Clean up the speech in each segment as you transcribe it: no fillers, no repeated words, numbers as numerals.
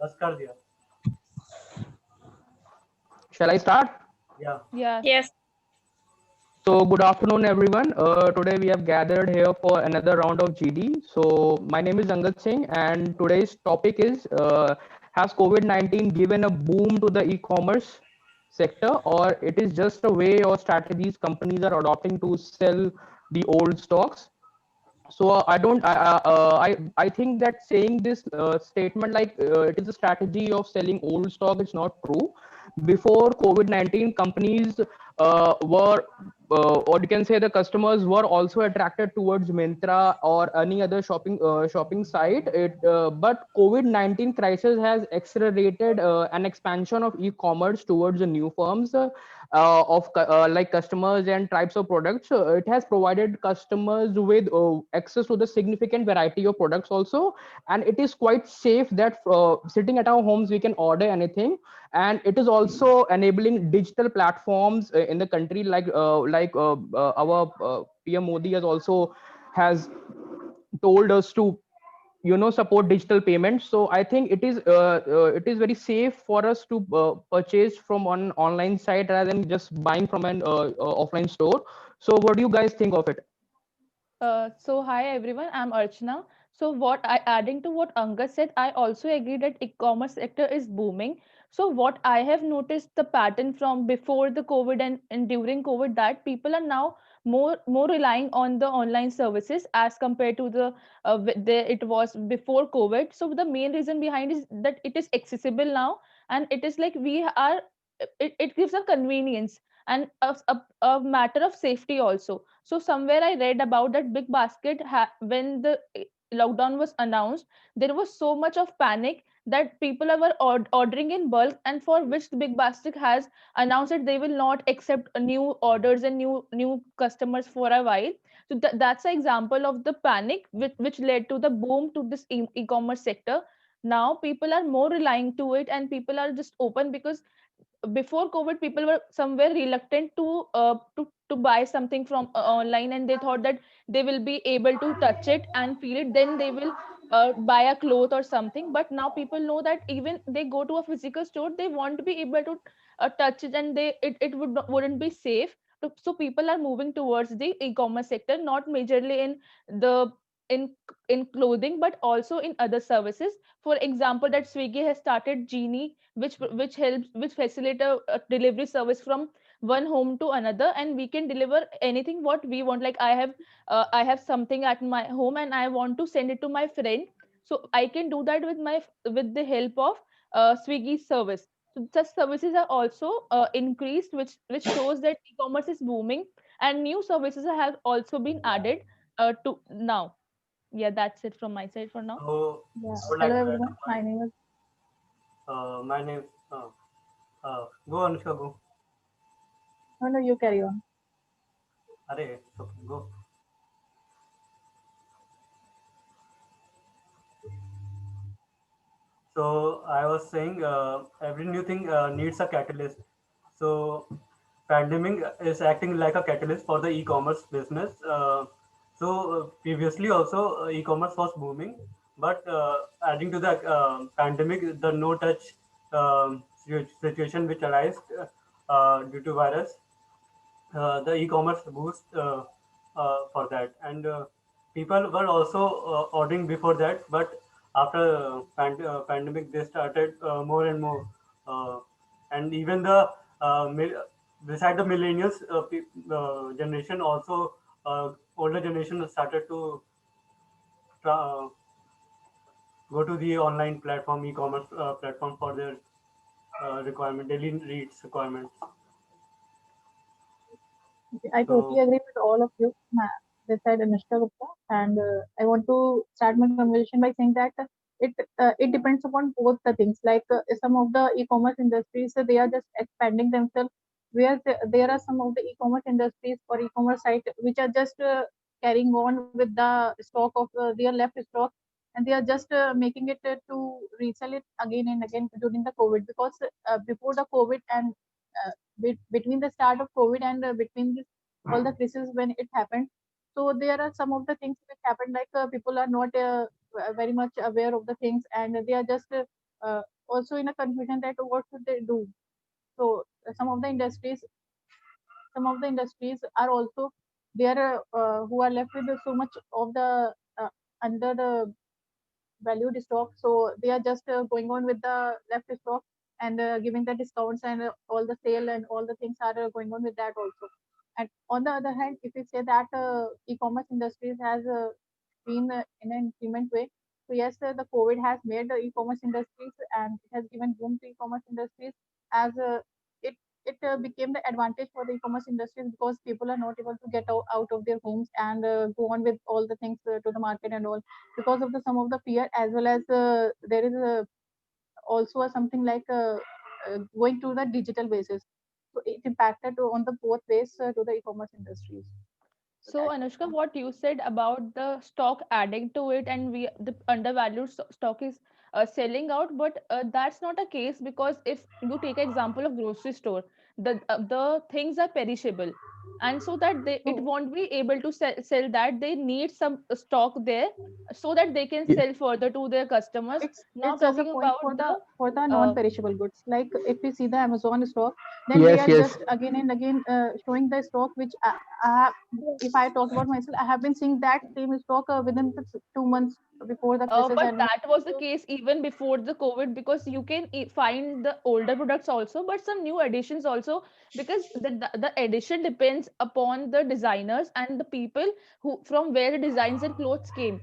बस कर दिया. Shall I start? Yeah. Yeah. Yes. So, good afternoon, everyone. Today we have gathered here for another round of GD. So, my name is Angad Singh, and today's topic is has COVID 19 given a boom to the e commerce sector, or it is just a way or strategies companies are adopting to sell the old stocks? So I don't I think that saying this statement like it is a strategy of selling old stock is not true. Before COVID-19, companies were or you can say the customers were also attracted towards Myntra or any other shopping site. But COVID-19 crisis has accelerated an expansion of e-commerce towards the new firms like customers and types of products. It has provided customers with access to the significant variety of products also, and it is quite safe that sitting at our homes we can order anything. And it is also enabling digital platforms in the country, our PM Modi has also has told us to support digital payments. So I think it is very safe for us to purchase from an online site rather than just buying from an offline store. So what do you guys think of it? So hi everyone, I'm Archana. So adding to what Angad said, I also agree that e-commerce sector is booming. So what I have noticed the pattern from before the COVID and during COVID, that people are now more relying on the online services as compared to it was before COVID. So the main reason behind is that it is accessible now, and it is like it gives a convenience and a matter of safety also. So somewhere I read about that Big Basket when the lockdown was announced, there was so much of panic that people were ordering in bulk, and for which the Big Basket has announced that they will not accept new orders and new customers for a while. So that's an example of the panic which led to the boom to this e-commerce sector. Now people are more relying to it, and people are just open because before COVID, people were somewhere reluctant to buy something from online, and they thought that they will be able to touch it and feel it, then they will buy a cloth or something. But now people know that even they go to a physical store, they want to be able to touch it, and it wouldn't be safe. So people are moving towards the e-commerce sector, not majorly the in in clothing, but also in other services. For example, that Swiggy has started Genie, which facilitate a delivery service from one home to another, and we can deliver anything what we want. Like I have something at my home and I want to send it to my friend, so I can do that with the help of Swiggy service. So such services are also increased, which shows that e-commerce is booming, and new services have also been added to now. Yeah, that's it from my side for now. So Yeah. I would Hello like to add everyone. a My point. name is. My name. Go Anushka, go. No, no, you carry on. Arey, it's okay, go. So I was saying, every new thing needs a catalyst. So pandemic is acting like a catalyst for the e-commerce business. Previously also e-commerce was booming, but adding to the pandemic, the no-touch situation which arose due to virus, the e-commerce boost for that, and people were also ordering before that, but after pandemic they started more and more, and even the beside the millennials generation also, older generation started to uh, go to the online platform, e-commerce platform for their requirement, daily needs requirements. Okay, I totally So agree with all of you. This side Anushka Gupta, and I want to start my conversation by saying that it depends upon both the things. Like some of the e-commerce industries, they are just expanding themselves. Where there are some of the e-commerce industries or e-commerce site which are just carrying on with the stock of their left stock, and they are just making it to resell it again and again during the COVID, because before the COVID and between the start of COVID and between all the crises when it happened. So there are some of the things which happened, like people are not very much aware of the things, and they are just also in a confusion that what should they do. So some of the industries are also there who are left with so much of the under the valued stock. So they are just going on with the left stock and giving the discounts and all the sale and all the things are going on with that also. And on the other hand, if we say that e-commerce industries has been in an increment way, so yes, the COVID has made the e-commerce industries and it has given boom to e-commerce industries as it it became the advantage for the e-commerce industries because people are not able to get out of their homes and go on with all the things to the market and all because of the some of the fear as well as there is also something like going to the digital basis. So it impacted on the both ways to the e-commerce industries. So So that's it Anushka, from what you said about the stock adding to it and the undervalued stock is selling out, but that's not a case because if you take example of grocery store, the things are perishable, and so that it true. won't be able to sell that they need some stock there so that they can Ye- sell further to their customers. Now It's as a talking point about for the uh, non-perishable goods. Like if we see the Amazon stock, then they yes, are yes. just again and again showing the stock which I have. If I talk about myself, I have been seeing that same stock within the 2 months before the crisis But and that was the so case even before the COVID because you can find the older products also, but some new additions also because the addition depends upon the designers and the people who from where the designs and clothes came.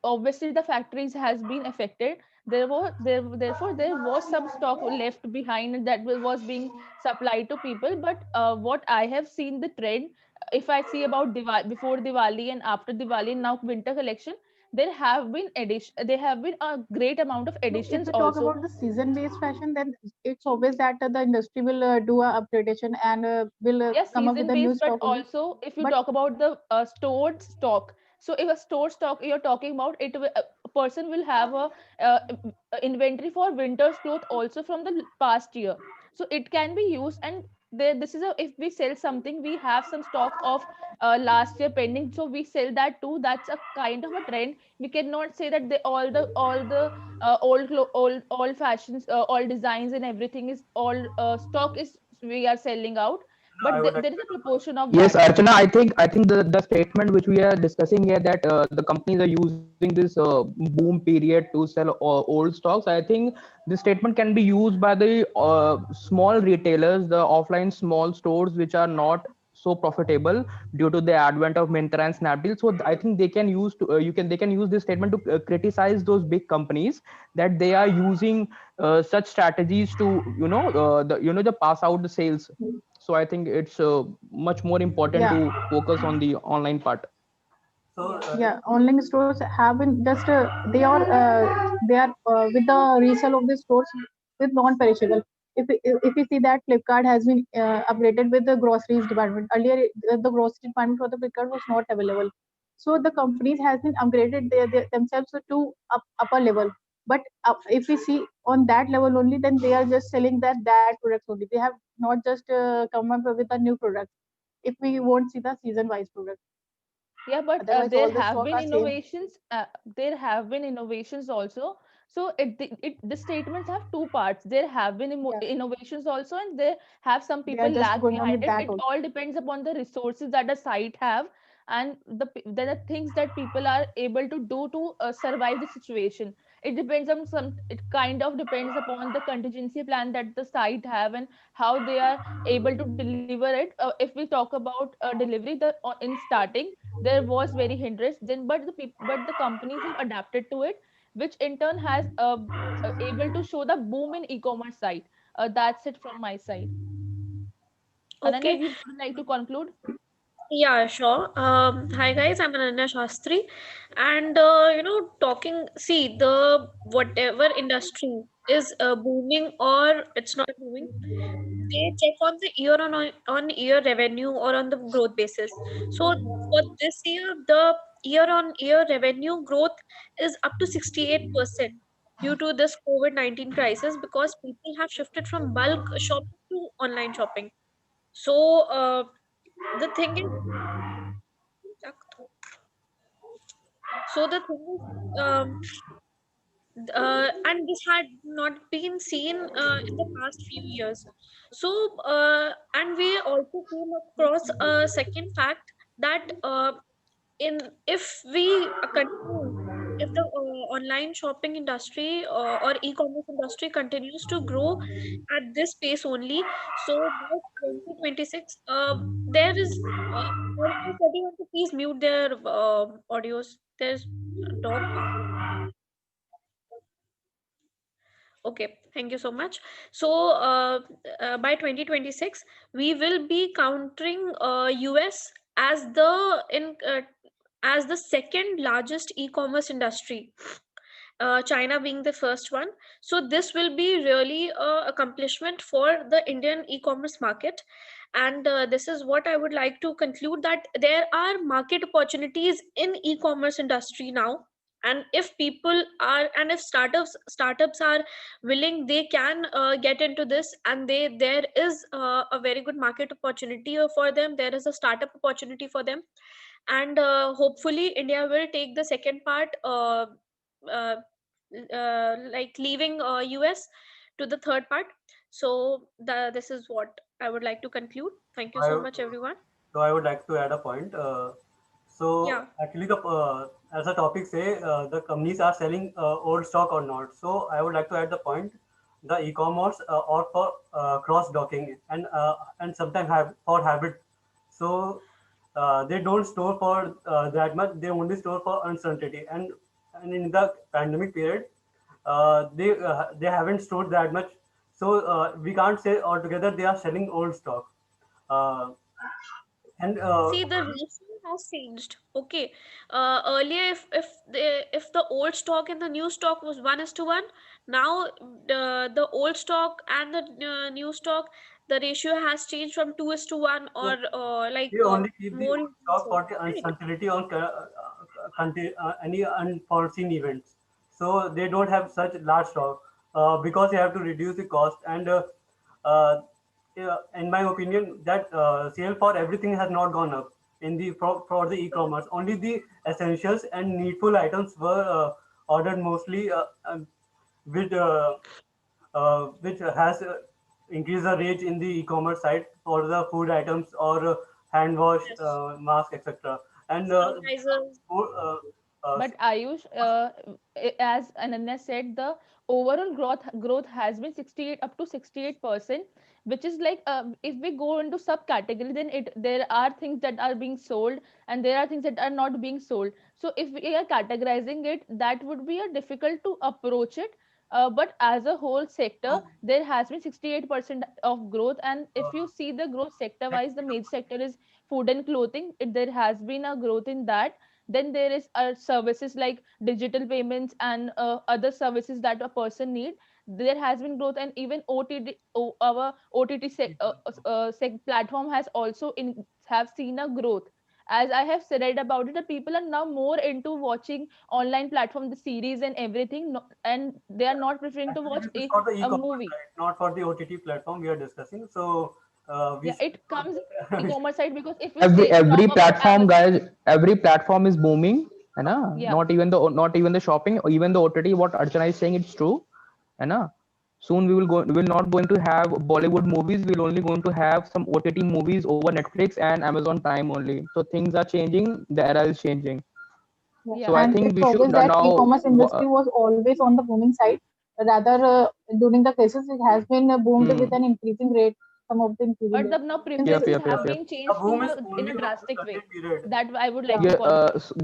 Obviously, the factories has been affected. Therefore there was some stock left behind that was being supplied to people. But what I have seen the trend, if I see about before Diwali and after Diwali, now winter collection there have been a great amount of no, if additions we talk also. about the season-based fashion, then it's obvious that the industry will do a upgradation and will Yes, come up with season a new based, but stock only. also if you But talk about the stored stock, so if a stored stock you're talking about a person will have uh, inventory for winter's cloth also from the past year, so it can be used. And there this is a if we sell something we have some stock of last year pending, so we sell that too. That's a kind of a trend. We cannot say that all the old fashions, all designs and everything is all stock is we are selling out, but I would there is agree a to that. proportion of Yes, that. Archana, I think the statement which we are discussing here that the companies are using this boom period to sell old stocks. I think this statement can be used by the small retailers, the offline small stores which are not so profitable due to the advent of Myntra and Snapdeal. So I think they can use to they can use this statement to criticize those big companies that they are using such strategies to the pass out the sales. So I think it's much more important yeah, to focus on the online part. So yeah, online stores have been just they are with the resale of the stores with non-perishable. If we see that Flipkart has been upgraded with the groceries department. Earlier, the grocery department for the Flipkart was not available. So the companies has been upgraded themselves to upper level. But if we see on that level only, then they are just selling that products only. They have not just come up with a new product. If we won't see the season-wise product, Yeah, but otherwise there all the have stock been are same. innovations. There have been innovations also. So the statements have two parts. There have been Yeah, innovations also, and there have some they people are just lag going on behind with it. that It also. all depends upon the resources that a site have and the things that people are able to do to survive the situation. It depends on some. It kind of depends upon the contingency plan that the site have and how they are able to deliver it. If we talk about delivery, in starting there was very hindrance then, but but the companies have adapted to it, which in turn has able to show the boom in e-commerce site. That's it from my side. Ananya, Okay. you would like to conclude? Yeah, sure. Hi guys, I'm Ananya Shastri, and talking. See, the whatever industry is booming or it's not booming, they check on the on year revenue or on the growth basis. So for this year, the year on year revenue growth is up to 68% due to this COVID-19 crisis because people have shifted from bulk shopping to online shopping. So the thing is. So the thing is, and this had not been seen in the past few years. So, and we also came across a second fact that in if we continue, if the online shopping industry or e-commerce industry continues to grow at this pace only, so by 2026, there is request everyone to please mute their audios. There's a dog barking. Okay, thank you so much. So, by 2026, we will be countering US as the second largest e-commerce industry. China being the first one. So this will be really a accomplishment for the Indian e-commerce market. And this is what I would like to conclude, that there are market opportunities in e-commerce industry now. And if people are, and if startups are willing, they can get into this, and there is a very good market opportunity for them. There is a startup opportunity for them, and hopefully India will take the second part, uh, like leaving US to the third part. So this is what I would like to conclude. Thank you so I, much, everyone. so I would like to add a point. So Yeah. actually, as the topic say, the companies are selling old stock or not. So I would like to add the point: the e-commerce or for cross docking and sometimes have for habit. So they don't store for that much. They only store for uncertainty. And in the pandemic period, they haven't stored that much. So we can't say altogether they are selling old stock. Uh, and See, the ratio has changed. Okay. Earlier, if the old stock and the new stock was 1:1, now the old stock and the new stock, the ratio has changed from 2:1, or like they only keep the more, old you can stock say, for the right? uncertainty on any unforeseen events. So they don't have such large stock because they have to reduce the cost. And yeah, in my opinion, that sale for everything has not gone up in the for the e-commerce. Only the essentials and needful items were ordered mostly, with which has increased the rate in the e-commerce site for the food items or hand wash, Yes. mask, etc. And Sanitizers. for, uh, But Ayush, as Ananya said, the overall growth has been 68 up to 68%, which is like, if we go into subcategory, then there are things that are being sold and there are things that are not being sold. So if we are categorizing it, that would be a difficult to approach it. But as a whole sector, so, there has been 68% of growth. And if you uh, see the growth sector wise, the actually, major sector is food and clothing. There has been a growth in that. Then there is services like digital payments and other services that a person need. There has been growth, and even our platform has also have seen a growth. As I have read about it, the people are now more into watching online platform, the series and everything, and they are not preferring to actually, watch this is for the a e-commerce movie. site, not for the OTT platform we are discussing. So we Yeah, should it comes in e-commerce side, because if you every say every talk about platform, Amazon, guys, every platform is booming, है ना? yeah. Not even the shopping, or even the OTT. What Archana is saying, it's true, है ना? Soon we're not going to have Bollywood movies. We're only going to have some OTT movies over Netflix and Amazon Prime only. So things are changing. The era is changing. Yeah. So Yeah. I And think it's we obvious should that now. e-commerce industry was always on the booming side. Rather, during the crisis, it has been boomed with an increasing rate. Some of the increasing But the rate. now You can say Yep, preferences yep, yep, have yep. been the changed boom to is in only a for a drastic way. certain period. That I would like yeah. to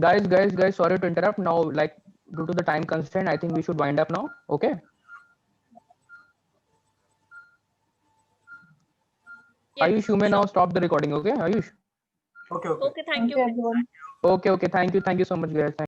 Yeah, conclude. guys, sorry to interrupt. Now, like, due to the time constraint, I think we should wind up now. Okay. Yeah, Ayush, you may now sure. stop the recording. Okay, Ayush. Okay, okay. Okay, thank Thank you, you, guys. everyone. Okay, okay. Thank you so much, guys.